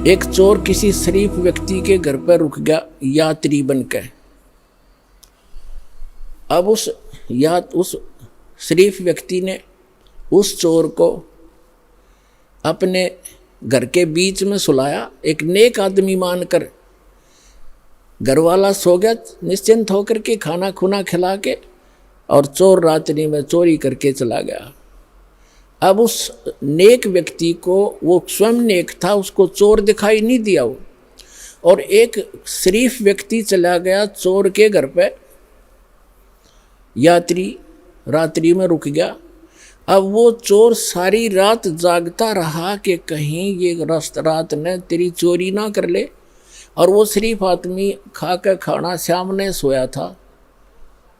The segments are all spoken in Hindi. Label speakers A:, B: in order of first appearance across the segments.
A: एक चोर किसी शरीफ व्यक्ति के घर पर रुक गया यात्री बनकर। अब उस शरीफ व्यक्ति ने उस चोर को अपने घर के बीच में सुलाया, एक नेक आदमी मानकर। घर वाला सो गया निश्चिंत होकर के, खाना खुना खिला के, और चोर रात्रि में चोरी करके चला गया। अब उस नेक व्यक्ति को, वो स्वयं नेक था, उसको चोर दिखाई नहीं दिया वो, और एक शरीफ व्यक्ति चला गया चोर के घर पे, यात्री रात्रि में रुक गया। अब वो चोर सारी रात जागता रहा कि कहीं ये रात ने तेरी चोरी ना कर ले, और वो शरीफ आदमी खा कर खाना सामने सोया था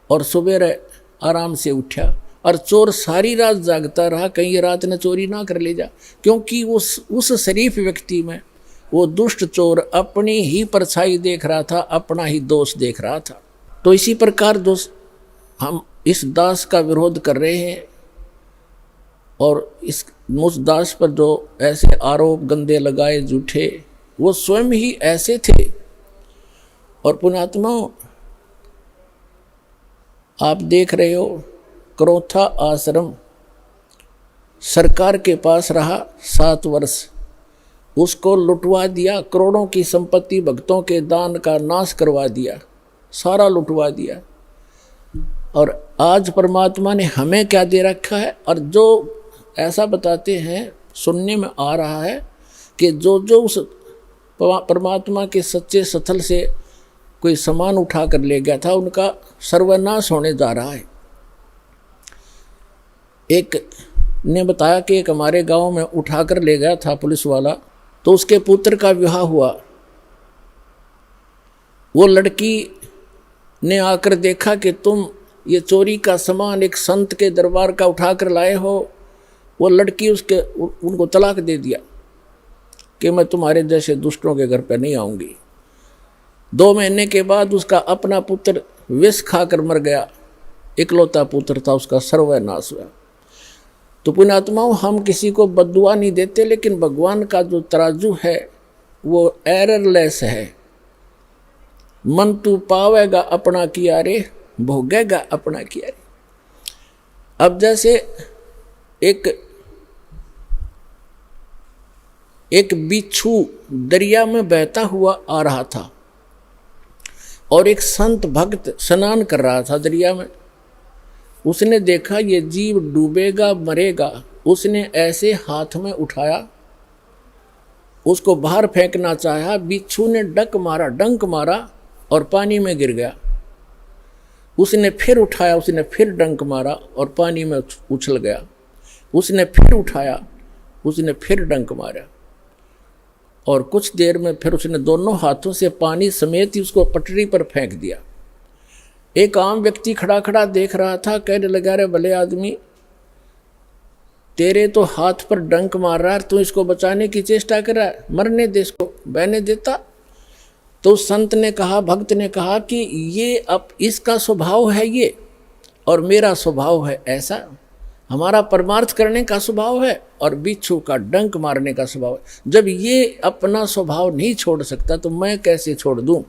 A: और सुबह आराम से उठा, और चोर सारी रात जागता रहा कहीं ये रात ने चोरी ना कर ले जा, क्योंकि उस शरीफ व्यक्ति में वो दुष्ट चोर अपनी ही परछाई देख रहा था, अपना ही दोष देख रहा था। तो इसी प्रकार दोस्त हम इस दास का विरोध कर रहे हैं, और उस दास पर जो ऐसे आरोप गंदे लगाए झूठे, वो स्वयं ही ऐसे थे। और पुण्यात्माओं, आप देख रहे हो क्रोथा आश्रम सरकार के पास रहा 7 वर्ष, उसको लुटवा दिया, करोड़ों की संपत्ति भक्तों के दान का नाश करवा दिया, सारा लुटवा दिया। और आज परमात्मा ने हमें क्या दे रखा है, और जो ऐसा बताते हैं, सुनने में आ रहा है कि जो उस परमात्मा के सच्चे स्थल से कोई सामान उठा कर ले गया था, उनका सर्वनाश होने जा रहा है। एक ने बताया कि एक हमारे गांव में उठा कर ले गया था पुलिस वाला, तो उसके पुत्र का विवाह हुआ। वो लड़की ने आकर देखा कि तुम ये चोरी का सामान एक संत के दरबार का उठा कर लाए हो। वो लड़की उनको तलाक दे दिया कि मैं तुम्हारे जैसे दुष्टों के घर पर नहीं आऊँगी। 2 महीने के बाद उसका अपना पुत्र विष खाकर मर गया, इकलौता पुत्र था, उसका सर्वनाश हुआ। तो पुण्यात्माओं, हम किसी को बद्दुआ नहीं देते, लेकिन भगवान का जो तराजू है वो एररलेस है। मन तू पावेगा अपना किया रे, भोगेगा अपना किया रे। अब जैसे एक बिच्छू दरिया में बहता हुआ आ रहा था, और एक संत भक्त स्नान कर रहा था दरिया में। उसने देखा ये जीव डूबेगा मरेगा, उसने ऐसे हाथ में उठाया, उसको बाहर फेंकना चाहा, बिच्छू ने डंक मारा और पानी में गिर गया। उसने फिर उठाया, उसने फिर डंक मारा और पानी में उछल गया। उसने फिर उठाया, उसने फिर डंक मारा, और कुछ देर में फिर उसने दोनों हाथों से पानी समेत ही उसको पटरी पर फेंक दिया। एक आम व्यक्ति खड़ा खड़ा देख रहा था, कहने लगा, रे भले आदमी, तेरे तो हाथ पर डंक मार रहा है, तू इसको बचाने की चेष्टा कर रहा है, मरने दे, इसको बहने देता। तो संत ने कहा, भक्त ने कहा कि ये अब इसका स्वभाव है ये, और मेरा स्वभाव है ऐसा। हमारा परमार्थ करने का स्वभाव है और बिच्छू का डंक मारने का स्वभाव है। जब ये अपना स्वभाव नहीं छोड़ सकता तो मैं कैसे छोड़ दूं?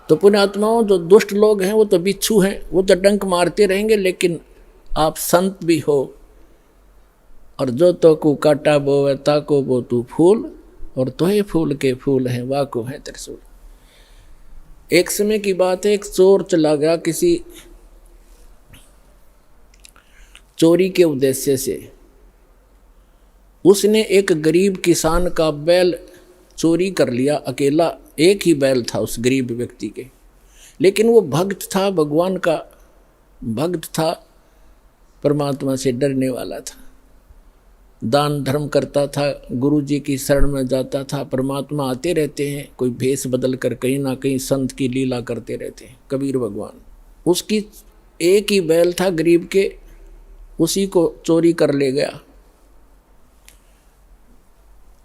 A: तो पुण्यात्माओं, जो दुष्ट लोग हैं वो तो बिच्छू हैं, वो तो डंक मारते रहेंगे, लेकिन आप संत भी हो। और जो तो को काटा बोवे ताको बो तू फूल, और तोहे फूल के फूल हैं वाको है त्रिशूल। एक समय की बात है, एक चोर चला गया किसी चोरी के उद्देश्य से। उसने एक गरीब किसान का बैल चोरी कर लिया, अकेला एक ही बैल था उस गरीब व्यक्ति के, लेकिन वो भक्त था, भगवान का भक्त था, परमात्मा से डरने वाला था, दान धर्म करता था, गुरु जी की शरण में जाता था। परमात्मा आते रहते हैं, कोई भेष बदल कर कहीं ना कहीं संत की लीला करते रहते हैं, कबीर भगवान। उसकी एक ही बैल था गरीब के, उसी को चोरी कर ले गया।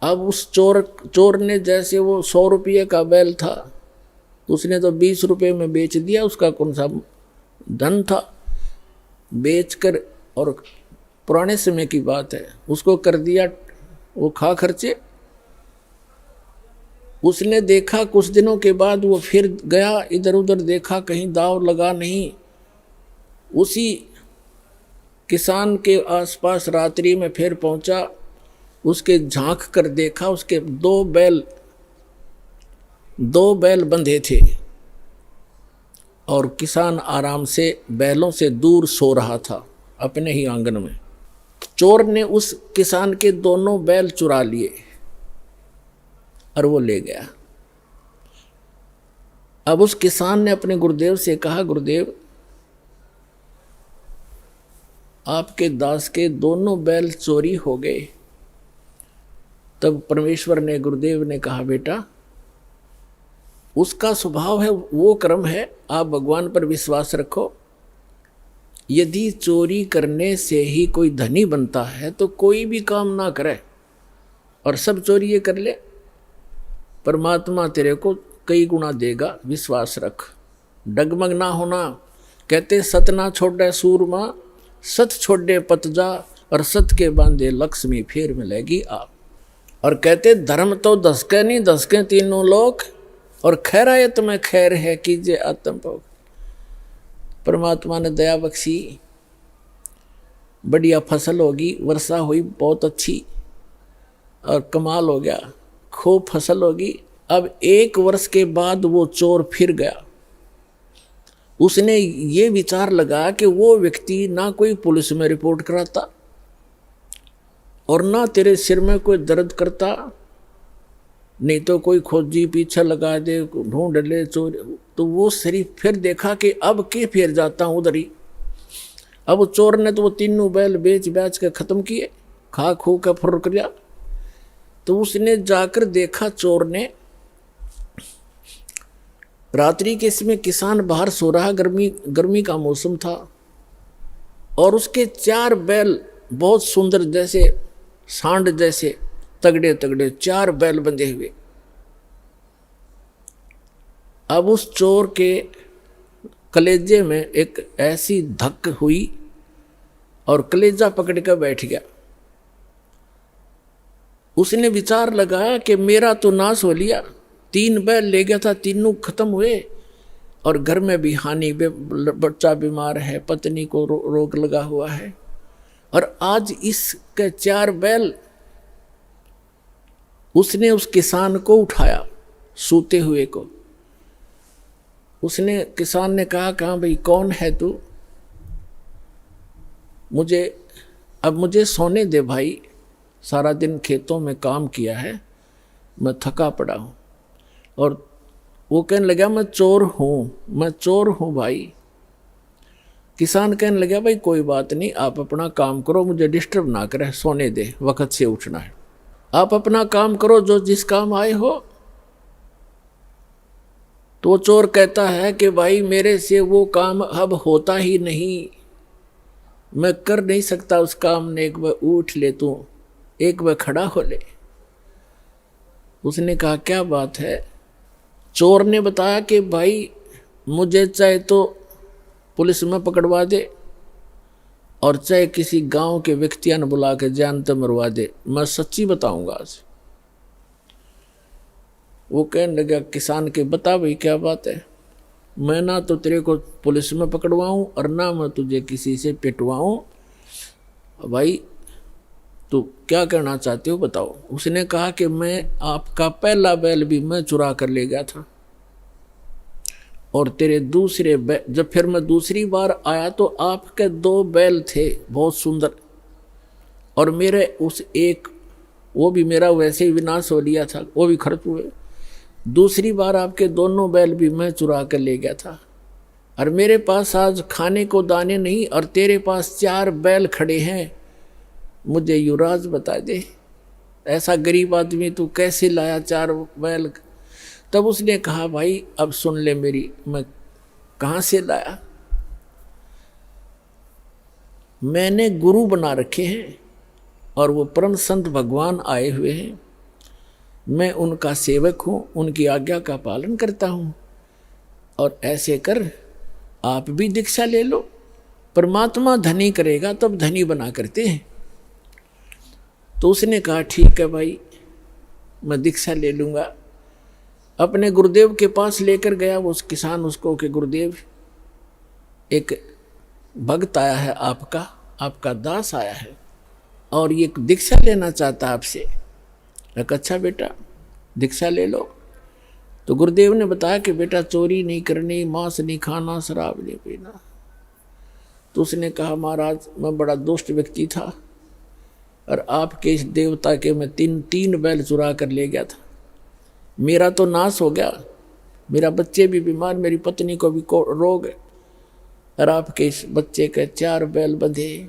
A: अब उस चोर ने, जैसे वो 100 रुपये का बैल था, उसने तो 20 रुपये में बेच दिया, उसका कौन सा धन था, बेचकर, और पुराने समय की बात है, उसको कर दिया वो खा खर्चे। उसने देखा, कुछ दिनों के बाद वो फिर गया, इधर उधर देखा, कहीं दाव लगा नहीं। उसी किसान के आसपास रात्रि में फिर पहुंचा, उसके झांक कर देखा, उसके दो बैल बंधे थे और किसान आराम से बैलों से दूर सो रहा था अपने ही आंगन में। चोर ने उस किसान के दोनों बैल चुरा लिए और वो ले गया। अब उस किसान ने अपने गुरुदेव से कहा, गुरुदेव आपके दास के दोनों बैल चोरी हो गए। तब परमेश्वर ने, गुरुदेव ने कहा, बेटा उसका स्वभाव है, वो कर्म है, आप भगवान पर विश्वास रखो। यदि चोरी करने से ही कोई धनी बनता है तो कोई भी काम ना करे और सब चोरी ये कर ले, परमात्मा तेरे को कई गुना देगा, विश्वास रख, डगमग ना होना। कहते सत ना छोड़े सूरमा, सत छोड़े पतजा, और सत के बांधे लक्ष्मी फिर मिलेगी आप। और कहते धर्म तो दसके नहीं, दसके तीनों लोक, और खैरायत में खैर है कीजिए आत्म भोग। परमात्मा ने दया बख्शी, बढ़िया फसल होगी, वर्षा हुई बहुत अच्छी और कमाल हो गया, खूब फसल होगी। अब 1 वर्ष के बाद वो चोर फिर गया। उसने ये विचार लगा कि वो व्यक्ति ना कोई पुलिस में रिपोर्ट कराता और ना तेरे सिर में कोई दर्द करता, नहीं तो कोई खोजी पीछे लगा दे, ढूंढ ले चोर। तो वो शरीफ फिर देखा कि अब के फिर जाता हूँ उधर ही। अब चोर ने तो वो तीनों बैल बेच के खत्म किए, खा खू के फुर किया। तो उसने जाकर देखा, चोर ने, रात्रि के इसमें किसान बाहर सो रहा, गर्मी का मौसम था, और उसके 4 बैल बहुत सुंदर, जैसे सांड जैसे तगड़े तगड़े 4 बैल बंधे हुए। अब उस चोर के कलेजे में एक ऐसी धक हुई और कलेजा पकड़ कर बैठ गया। उसने विचार लगाया कि मेरा तो नाश हो लिया, 3 बैल ले गया था, तीनों खत्म हुए, और घर में भी हानि, बच्चा बीमार है, पत्नी को रोग लगा हुआ है, और आज इसके 4 बैल। उसने उस किसान को उठाया, सूते हुए को। उसने, किसान ने कहा भाई कौन है तू? मुझे सोने दे भाई, सारा दिन खेतों में काम किया है, मैं थका पड़ा हूँ। और वो कहने लगा मैं चोर हूँ भाई। किसान कहने लगा भाई कोई बात नहीं, आप अपना काम करो, मुझे डिस्टर्ब ना करे, सोने दे, वक्त से उठना है, आप अपना काम करो जो जिस काम आए हो। तो वो चोर कहता है कि भाई मेरे से वो काम अब होता ही नहीं, मैं कर नहीं सकता उस काम ने, एक बार उठ ले तू, एक बार खड़ा हो ले। उसने कहा क्या बात है? चोर ने बताया कि भाई मुझे चाहे तो पुलिस में पकड़वा दे और चाहे किसी गांव के व्यक्तियों ने बुला के जान तो मरवा दे, मैं सच्ची बताऊंगा आज। वो कहने लगा किसान के, बता भाई क्या बात है? मैं ना तो तेरे को पुलिस में पकड़वाऊं और ना मैं तुझे किसी से पिटवाऊं, भाई तो क्या करना चाहते हो बताओ। उसने कहा कि मैं आपका पहला बैल भी मैं चुरा कर ले गया था, और तेरे दूसरे जब फिर मैं दूसरी बार आया तो आपके 2 बैल थे बहुत सुंदर, और मेरे उस एक, वो भी मेरा वैसे ही विनाश हो लिया था, वो भी खर्च हुए। दूसरी बार आपके दोनों बैल भी मैं चुरा कर ले गया था, और मेरे पास आज खाने को दाने नहीं, और तेरे पास 4 बैल खड़े हैं, मुझे युवराज बता दे, ऐसा गरीब आदमी तू कैसे लाया 4 बैल? तब उसने कहा भाई अब सुन ले मेरी, मैं कहाँ से लाया? मैंने गुरु बना रखे हैं और वो परम संत भगवान आए हुए हैं, मैं उनका सेवक हूँ, उनकी आज्ञा का पालन करता हूँ, और ऐसे कर आप भी दीक्षा ले लो, परमात्मा धनी करेगा तब धनी बना करते हैं। तो उसने कहा ठीक है भाई, मैं दीक्षा ले लूँगा। अपने गुरुदेव के पास लेकर गया वो किसान उसको कि गुरुदेव एक भक्त आया है, आपका दास आया है और ये दीक्षा लेना चाहता है आपसे। अच्छा बेटा दीक्षा ले लो। तो गुरुदेव ने बताया कि बेटा चोरी नहीं करनी, मांस नहीं खाना, शराब नहीं पीना। तो उसने कहा महाराज मैं बड़ा दुष्ट व्यक्ति था और आपके इस देवता के मैं तीन बैल चुरा कर ले गया था, मेरा तो नाश हो गया, मेरा बच्चे भी बीमार, मेरी पत्नी को भी रोग है और आपके इस बच्चे के 4 बैल बंधे।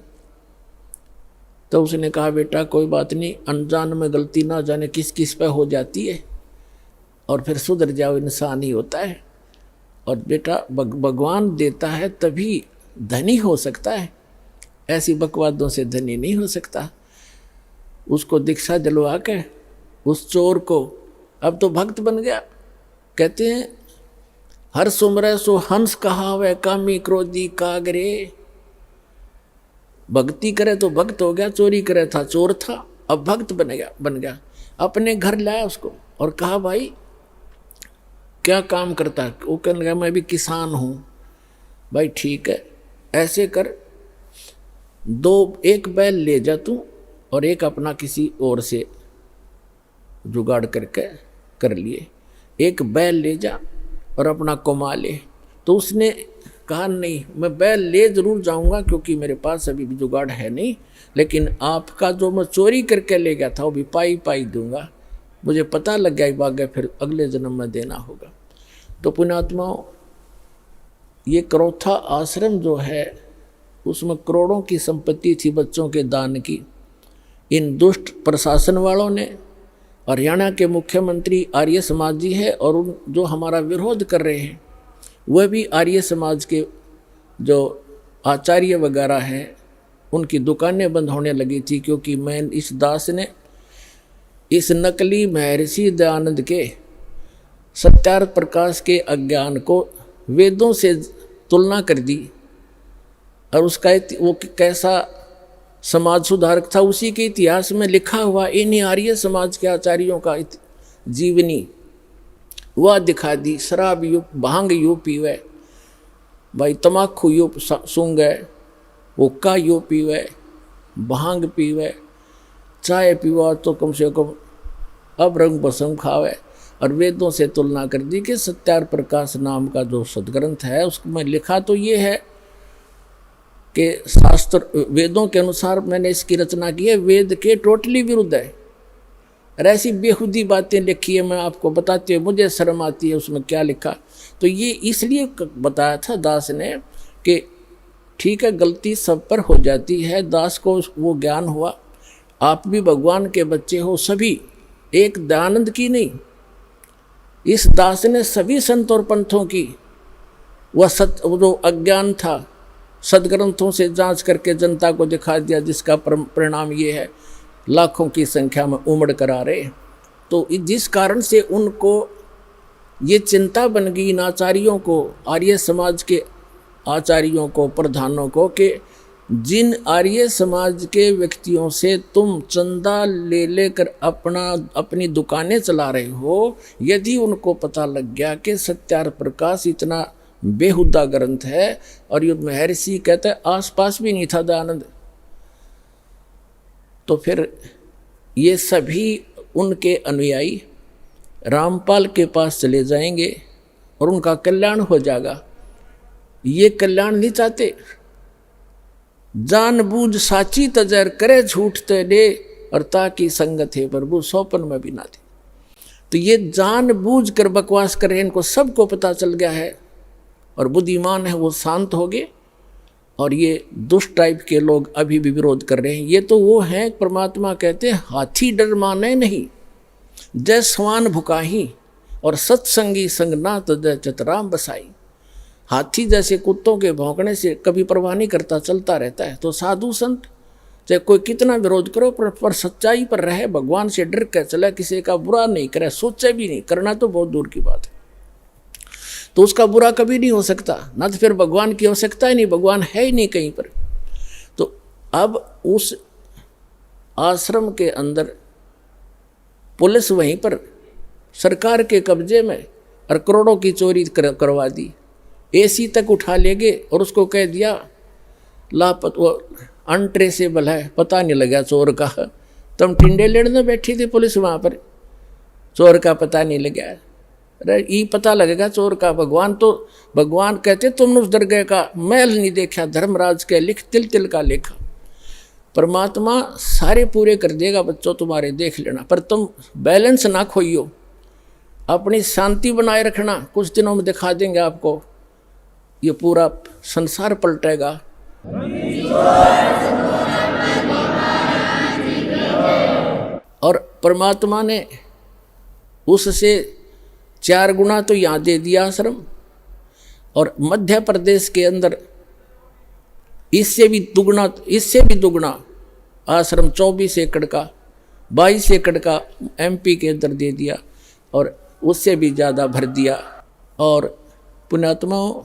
A: तो उसने कहा बेटा कोई बात नहीं, अनजान में गलती ना जाने किस किस पे हो जाती है और फिर सुधर जाओ, इंसान ही होता है। और बेटा भगवान देता है तभी धनी हो सकता है, ऐसी बकवादों से धनी नहीं हो सकता। उसको दीक्षा दिलवा के उस चोर को, अब तो भक्त बन गया। कहते हैं हर सुमरे सो हंस कहावे, कामी क्रोधी कागरे। भक्ति करे तो भक्त हो गया, चोरी करे था चोर था, अब भक्त बन गया। अपने घर लाया उसको और कहा भाई क्या काम करता है? वो कहने लगा मैं भी किसान हूँ। भाई ठीक है, ऐसे कर 1 बैल ले जा तू और एक अपना किसी और से जुगाड़ करके कर लिए, 1 बैल ले जा और अपना कमा ले। तो उसने कहा नहीं मैं बैल ले जरूर जाऊंगा क्योंकि मेरे पास अभी भी जुगाड़ है नहीं, लेकिन आपका जो मैं चोरी करके ले गया था वो भी पाई दूंगा, मुझे पता लग गया भाग्य फिर अगले जन्म में देना होगा। तो पुण्यात्माओं ये करौथा आश्रम जो है उसमें करोड़ों की संपत्ति थी बच्चों के दान की। इन दुष्ट प्रशासन वालों ने, हरियाणा के मुख्यमंत्री आर्य समाज जी है और उन जो हमारा विरोध कर रहे हैं वह भी आर्य समाज के जो आचार्य वगैरह हैं, उनकी दुकानें बंद होने लगी थी क्योंकि मैं इस दास ने इस नकली महर्षि दयानंद के सत्यार्थ प्रकाश के अज्ञान को वेदों से तुलना कर दी और उसका वो कैसा समाज सुधारक था उसी के इतिहास में लिखा हुआ इन्हीं आर्य समाज के आचार्यों का जीवनी वह दिखा दी। शराब यू भांग यू पीवे, भाई तमाकू यू सूंगे, हुक्का यू पीवे, भांग पीवे, चाय पीवा तो कम से कम अब रंग बसम खावे। और वेदों से तुलना कर दी कि सत्यार्थ प्रकाश नाम का जो सदग्रंथ है उसमें लिखा तो ये है कि शास्त्र वेदों के अनुसार मैंने इसकी रचना की है, वेद के टोटली विरुद्ध है। और ऐसी बेहुदी बातें लिखी है, मैं आपको बताती हूँ मुझे शर्म आती है उसमें क्या लिखा। तो ये इसलिए बताया था दास ने कि ठीक है गलती सब पर हो जाती है, दास को वो ज्ञान हुआ, आप भी भगवान के बच्चे हो सभी, एक दयानंद की नहीं, इस दास ने सभी संत और पंथों की वह जो अज्ञान था सदग्रंथों से जांच करके जनता को दिखा दिया, जिसका परिणाम ये है लाखों की संख्या में उमड़ कर आ रहे। तो जिस कारण से उनको ये चिंता बन गई इन आचार्यों को, आर्य समाज के आचार्यों को, प्रधानों को, कि जिन आर्य समाज के व्यक्तियों से तुम चंदा ले लेकर अपनी दुकानें चला रहे हो, यदि उनको पता लग गया कि सत्यार्थ प्रकाश इतना बेहुदा ग्रंथ है और ये महर्षि कहते हैं आसपास भी नहीं था दयानंद, तो फिर ये सभी उनके अनुयायी रामपाल के पास चले जाएंगे और उनका कल्याण हो जाएगा। ये कल्याण नहीं चाहते, जानबूझ साची तजर करे झूठ ते दे और ताकि संगत है प्रभु सौपन में भी ना दे। तो ये जानबूझ कर बकवास कर रहे हैं, इनको सबको पता चल गया है और बुद्धिमान है वो शांत हो गए। और ये दुष्ट टाइप के लोग अभी भी विरोध कर रहे हैं। ये तो वो हैं परमात्मा कहते हैं हाथी डर माने नहीं, जय स्वान भुकाही और सत्संगी संग ना तो जय चतराम बसाई। हाथी जैसे कुत्तों के भौंकने से कभी परवाह नहीं करता, चलता रहता है। तो साधु संत चाहे कोई कितना विरोध करो पर सच्चाई पर रहे, भगवान से डर कर चला, किसी का बुरा नहीं करे, सोचे भी नहीं, करना तो बहुत दूर की बात है। तो उसका बुरा कभी नहीं हो सकता, ना तो फिर भगवान की आवश्यकता ही नहीं, भगवान है ही नहीं कहीं पर। तो अब उस आश्रम के अंदर पुलिस वहीं पर सरकार के कब्जे में और करोड़ों की चोरी करवा दी। एसी तक उठा ले गए और उसको कह दिया वो अनट्रेसेबल है, पता नहीं लगा चोर का। तुम टिंडे लेने बैठी थी पुलिस वहाँ पर, चोर का पता नहीं लगा। अरे ये पता लगेगा चोर का। भगवान कहते तुमने उस दरगाह का महल नहीं देखा, धर्मराज के लिख तिल तिल का लेखा। परमात्मा सारे पूरे कर देगा बच्चों तुम्हारे, देख लेना। पर तुम बैलेंस ना खोइयो, अपनी शांति बनाए रखना। कुछ दिनों में दिखा देंगे आपको, ये पूरा संसार पलटेगा। और परमात्मा ने उससे 4 गुना तो यहाँ दे दिया आश्रम, और मध्य प्रदेश के अंदर इससे भी दुगना आश्रम 24 एकड़ का, 22 एकड़ का MP के अंदर दे दिया, और उससे भी ज़्यादा भर दिया। और पुण्यात्माओं,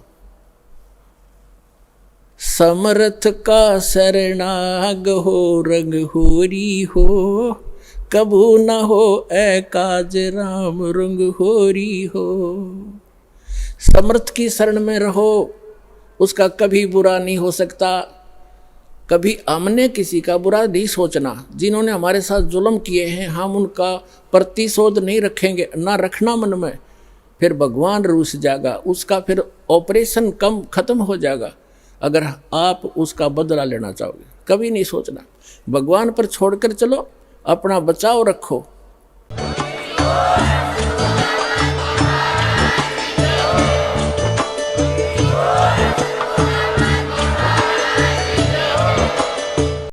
A: समर्थ का शरणाग हो, रंग होरी हो, कबू न हो काज राम रंग होरी हो। समर्थ की शरण में रहो, उसका कभी बुरा नहीं हो सकता। कभी हमने किसी का बुरा नहीं सोचना। जिन्होंने हमारे साथ जुल्म किए हैं, हम उनका प्रतिशोध नहीं रखेंगे, ना रखना मन में। फिर भगवान रूस जाएगा, उसका फिर ऑपरेशन खत्म हो जाएगा अगर आप उसका बदला लेना चाहोगे। कभी नहीं सोचना, भगवान पर छोड़कर चलो, अपना बचाव रखो।